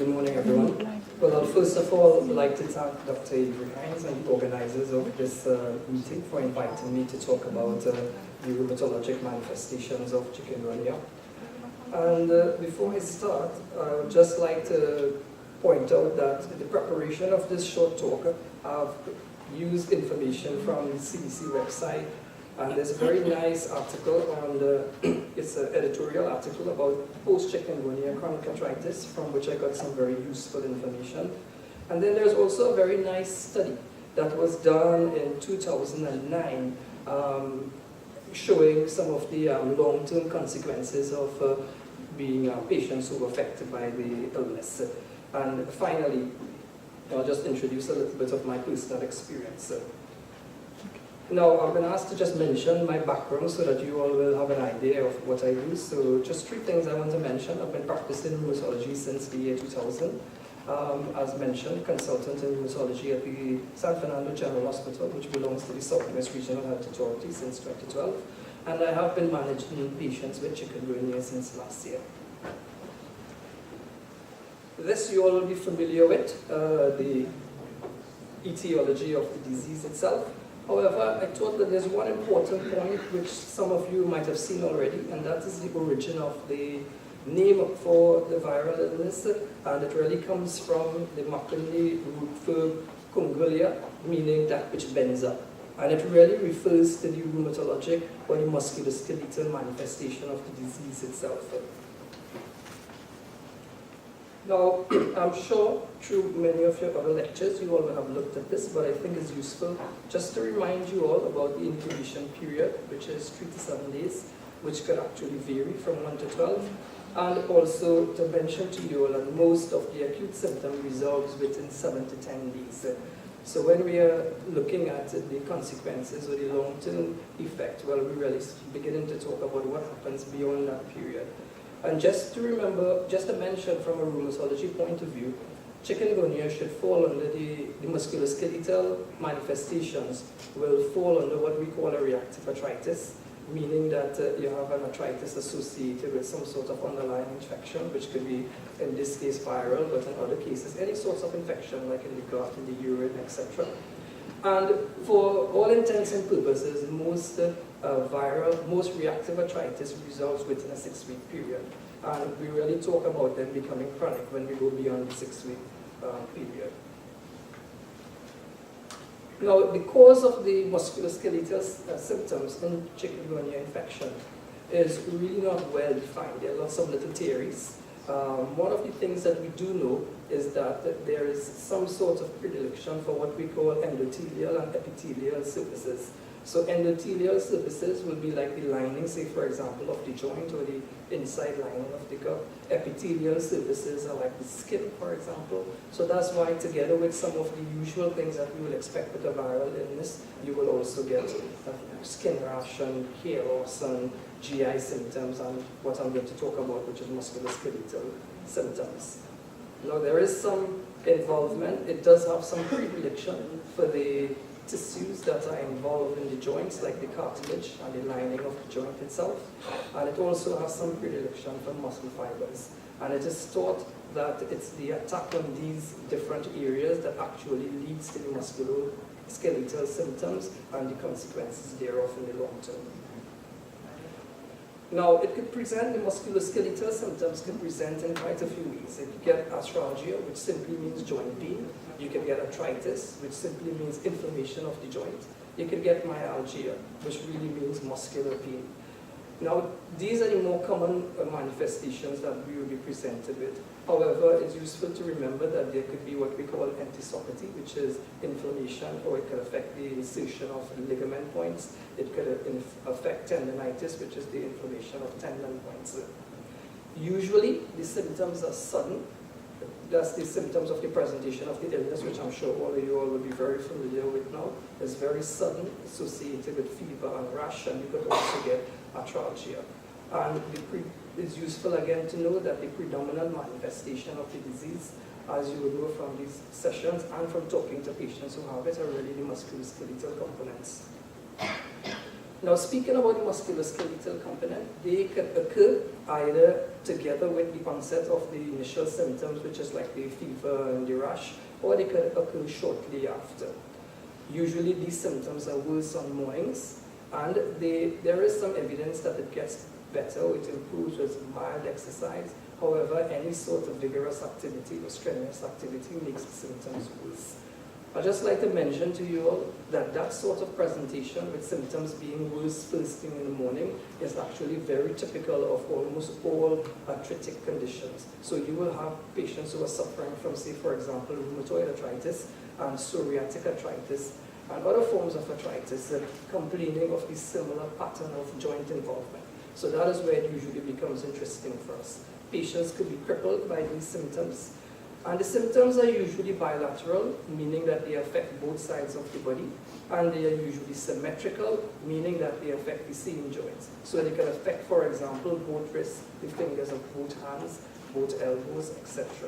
Good morning, everyone. Well, I'll first of all like to thank Dr. Avery Hines and the organizers of this meeting for inviting me to talk about the rheumatologic manifestations of chikungunya. And before I start, I would just like to point out that in the preparation of this short talk, I've used information from the CDC website, and there's a very nice article on it's an editorial article about post-chikungunya chronic arthritis, from which I got some very useful information. And then there's also a very nice study that was done in 2009, showing some of the long-term consequences of being patients who were affected by the illness. And finally, I'll just introduce a little bit of my personal experience. Now, I've been asked to just mention my background so that you all will have an idea of what I do. So just 3 things I want to mention. I've been practicing rheumatology since the year 2000. As mentioned, consultant in rheumatology at the San Fernando General Hospital, which belongs to the Southwest Regional Health Authority since 2012. And I have been managing patients with chikungunya since last year. This you all will be familiar with, the etiology of the disease itself. However, I thought that there's one important point which some of you might have seen already, and that is the origin of the name for the viral illness, and it really comes from the Makonde root verb kungulia, meaning that which bends up. And it really refers to the rheumatologic or the musculoskeletal manifestation of the disease itself. Now, I'm sure through many of your other lectures you all will have looked at this, but I think it's useful just to remind you all about the incubation period, which is 3 to 7 days, which could actually vary from 1 to 12, and also to mention to you all that most of the acute symptom resolves within 7 to 10 days. So when we are looking at the consequences or the long-term effect, well, we're really beginning to talk about what happens beyond that period. And just to remember, just to mention from a rheumatology point of view, chikungunya should fall under the musculoskeletal manifestations will fall under what we call a reactive arthritis, meaning that you have an arthritis associated with some sort of underlying infection, which could be, in this case, viral, but in other cases, any sorts of infection, like in the gut, in the urine, etc. And for all intents and purposes, most most reactive arthritis resolves within a 6-week period. And we really talk about them becoming chronic when we go beyond the 6-week period. Now, the cause of the musculoskeletal symptoms in chikungunya infection is really not well defined. There are lots of little theories. One of the things that we do know is that there is some sort of predilection for what we call endothelial and epithelial surfaces. So endothelial surfaces will be like the lining, say for example, of the joint or the inside lining of the gut. Epithelial surfaces are like the skin, for example. So that's why, together with some of the usual things that we would expect with a viral illness, you will also get skin rash and hair loss and GI symptoms, and what I'm going to talk about, which is musculoskeletal symptoms. Now, there is some involvement. It does have some predilection for the tissues that are involved in the joints, like the cartilage and the lining of the joint itself. And it also has some predilection for muscle fibers. And it is thought that it's the attack on these different areas that actually leads to the musculoskeletal symptoms and the consequences thereof in the long term. Now, it could present, the musculoskeletal symptoms can present in quite a few ways. You could get arthralgia, which simply means joint pain. You can get arthritis, which simply means inflammation of the joint. You could get myalgia, which really means muscular pain. Now, these are the more common manifestations that we will be presented with. However, it's useful to remember that there could be what we call entisopathy, which is inflammation, or it could affect the insertion of ligament points. It could affect tendinitis, which is the inflammation of tendon points. Usually, the symptoms are sudden. That's the symptoms of the presentation of the illness, which I'm sure all of you all will be very familiar with now. It's very sudden, associated with fever and rash, and you could also get arthralgia. And it's useful again to know that the predominant manifestation of the disease, as you will know from these sessions and from talking to patients who have it, are really the musculoskeletal components. Now, speaking about the musculoskeletal component, they can occur either together with the onset of the initial symptoms, which is like the fever and the rash, or they can occur shortly after. Usually these symptoms are worse on mornings, and there is some evidence that it gets better, it improves with mild exercise. However, any sort of vigorous activity or strenuous activity makes the symptoms worse. I'd just like to mention to you all that that sort of presentation with symptoms being worse first thing in the morning is actually very typical of almost all arthritic conditions. So you will have patients who are suffering from, say, for example, rheumatoid arthritis and psoriatic arthritis and other forms of arthritis complaining of this similar pattern of joint involvement. So that is where it usually becomes interesting for us. Patients could be crippled by these symptoms. And the symptoms are usually bilateral, meaning that they affect both sides of the body, and they are usually symmetrical, meaning that they affect the same joints. So they can affect, for example, both wrists, the fingers of both hands, both elbows, etc.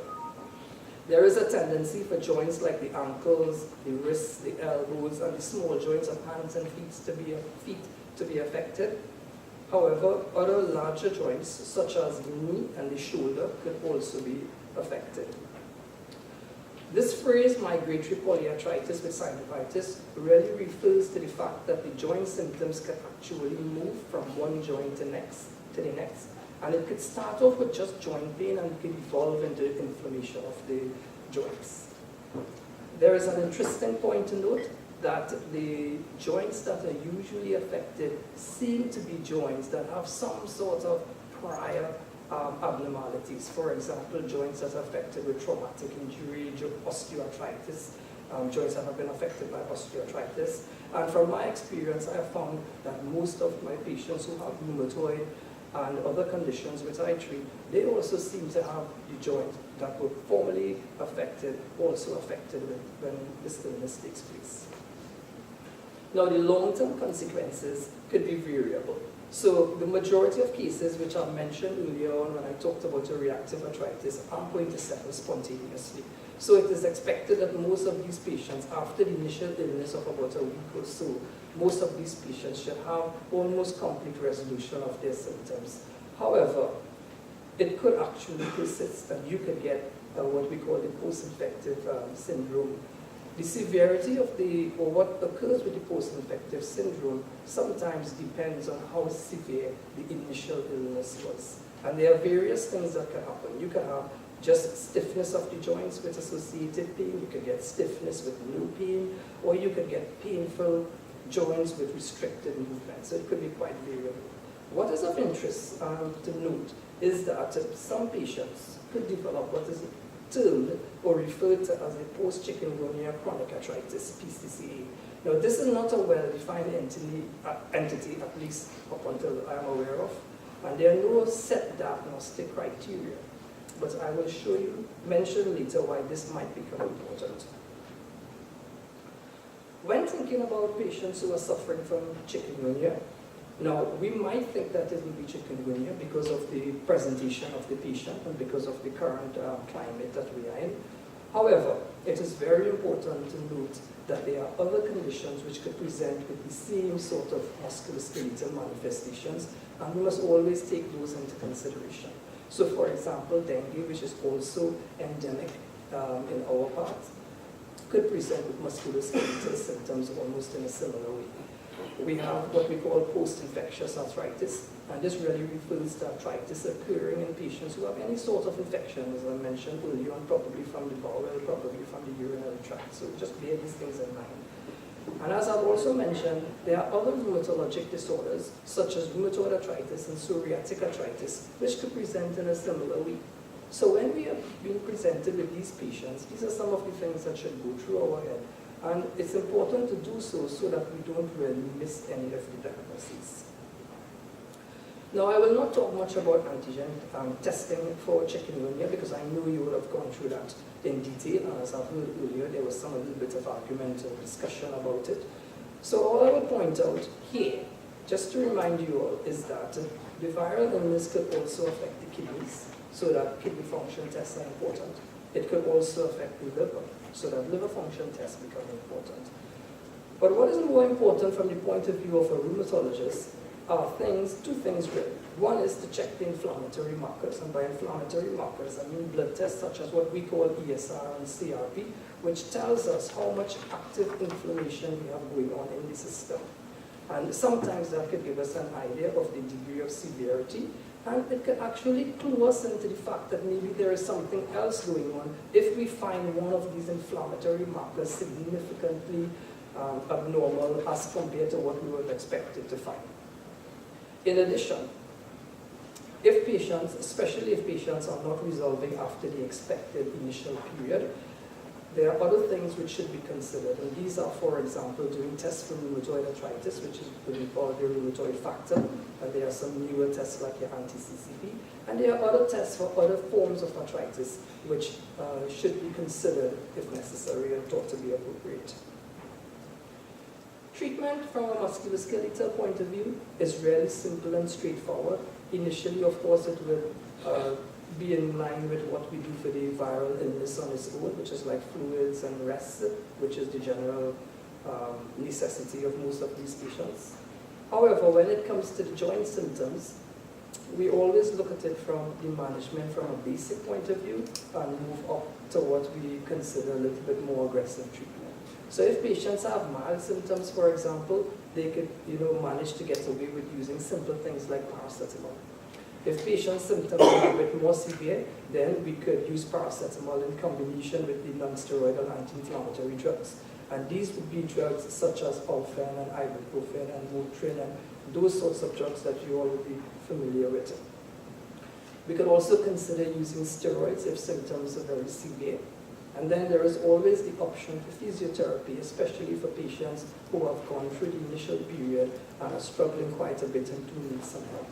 There is a tendency for joints like the ankles, the wrists, the elbows, and the small joints of hands and feet to be affected. However, other larger joints, such as the knee and the shoulder, could also be affected. This phrase, migratory polyarthritis with synovitis, really refers to the fact that the joint symptoms can actually move from one joint to the next. And it could start off with just joint pain and could evolve into inflammation of the joints. There is an interesting point to note that the joints that are usually affected seem to be joints that have some sort of prior abnormalities. For example, joints that are affected with traumatic injury, osteoarthritis, joints that have been affected by osteoarthritis. And from my experience, I have found that most of my patients who have rheumatoid and other conditions which I treat, they also seem to have the joint that were formerly affected, also affected when this illness takes place. Now, the long-term consequences could be variable. So the majority of cases which I mentioned earlier on when I talked about a reactive arthritis are going to settle spontaneously. So it is expected that most of these patients, after the initial illness of about a week or so, most of these patients should have almost complete resolution of their symptoms. However, it could actually persist and you could get what we call the post-infective syndrome. The severity of or what occurs with the post-infective syndrome sometimes depends on how severe the initial illness was. And there are various things that can happen. You can have just stiffness of the joints with associated pain, you can get stiffness with no pain, or you can get painful joints with restricted movement. So it could be quite variable. What is of interest to note is that some patients could develop what is termed or referred to as a post-chikungunya chronic arthritis, PCCA. Now, this is not a well-defined entity, at least up until I am aware of, and there are no set diagnostic criteria. But I will mention later why this might become important. When thinking about patients who are suffering from chikungunya, now we might think that it will be chikungunya because of the presentation of the patient and because of the current climate that we are in. However, it is very important to note that there are other conditions which could present with the same sort of musculoskeletal manifestations, and we must always take those into consideration. So for example, dengue, which is also endemic in our part, could present with musculoskeletal symptoms almost in a similar way. We have what we call post-infectious arthritis, and this really refers to arthritis occurring in patients who have any sort of infection, as I mentioned earlier on, probably from the bowel, probably from the urinary tract. So just bear these things in mind. And as I've also mentioned, there are other rheumatologic disorders, such as rheumatoid arthritis and psoriatic arthritis, which could present in a similar way. So when we are being presented with these patients, these are some of the things that should go through our head. And it's important to do so that we don't really miss any of the diagnoses. Now, I will not talk much about antigen testing for chikungunya because I know you will have gone through that in detail. And as I've heard earlier, there was a little bit of argument and discussion about it. So all I will point out here, just to remind you all, is that the viral illness could also affect the kidneys, so that kidney function tests are important. It could also affect the liver, so that liver function tests become important. But what is more important from the point of view of a rheumatologist are two things really. One is to check the inflammatory markers, and by inflammatory markers I mean blood tests such as what we call ESR and CRP, which tells us how much active inflammation we have going on in the system. And sometimes that could give us an idea of the degree of severity, and it could actually clue us into the fact that maybe there is something else going on if we find one of these inflammatory markers significantly abnormal as compared to what we would expect it to find. In addition, if patients, especially if patients are not resolving after the expected initial period, there are other things which should be considered, and these are, for example, doing tests for rheumatoid arthritis, which is what we call the rheumatoid factor, and there are some newer tests like your anti-CCP, and there are other tests for other forms of arthritis which should be considered if necessary and thought to be appropriate. Treatment from a musculoskeletal point of view is really simple and straightforward. Initially, of course, it will be in line with what we do for the viral illness on its own, which is like fluids and rest, which is the general necessity of most of these patients. However, when it comes to the joint symptoms, we always look at it from the management from a basic point of view and move up to what we consider a little bit more aggressive treatment. So if patients have mild symptoms, for example, they could manage to get away with using simple things like paracetamol. If patients' symptoms are a bit more severe, then we could use paracetamol in combination with the non-steroidal anti-inflammatory drugs. And these would be drugs such as Alfen and ibuprofen and Motrin and those sorts of drugs that you all would be familiar with. We could also consider using steroids if symptoms are very severe. And then there is always the option for physiotherapy, especially for patients who have gone through the initial period and are struggling quite a bit and do need some help.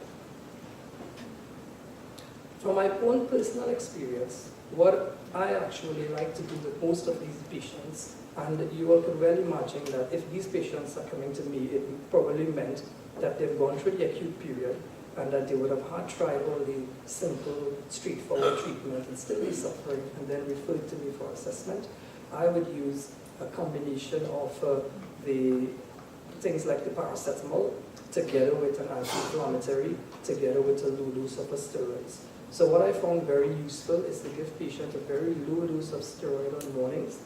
From my own personal experience, what I actually like to do with most of these patients, and you all could well imagine that if these patients are coming to me, it probably meant that they've gone through the acute period and that they would have had tried all the simple, straightforward treatment and still be suffering, and then referred to me for assessment. I would use a combination of the things like the paracetamol together with an anti-inflammatory, together with a low dose of steroids. So what I found very useful is to give patients a very low dose of steroid on mornings,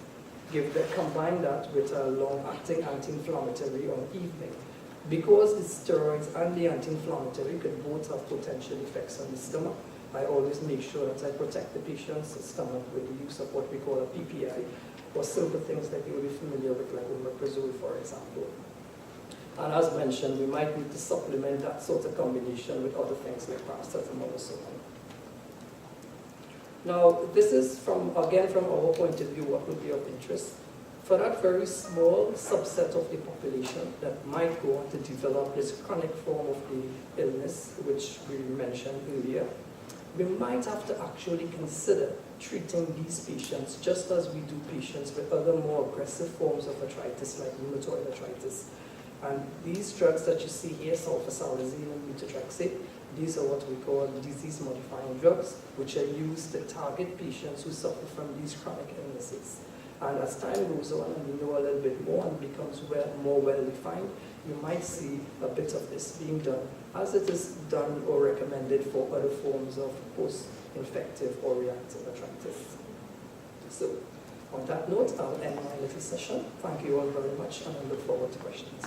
combine that with a long-acting anti-inflammatory on evening. Because the steroids and the anti-inflammatory could both have potential effects on the stomach, I always make sure that I protect the patient's stomach with the use of what we call a PPI, or simple things that you will be familiar with, like omeprazole, for example. And as mentioned, we might need to supplement that sort of combination with other things like paracetamol or so on. Now, this is again from our point of view, what would be of interest. For that very small subset of the population that might go on to develop this chronic form of the illness, which we mentioned earlier, we might have to actually consider treating these patients just as we do patients with other more aggressive forms of arthritis, like rheumatoid arthritis. And these drugs that you see here, sulfasalazine and methotrexate, these are what we call disease-modifying drugs, which are used to target patients who suffer from these chronic illnesses. And as time goes on and we know a little bit more and becomes more well-defined, you might see a bit of this being done, as it is done or recommended for other forms of post-infective or reactive arthritis. So, on that note, I'll end my little session. Thank you all very much, and I look forward to questions.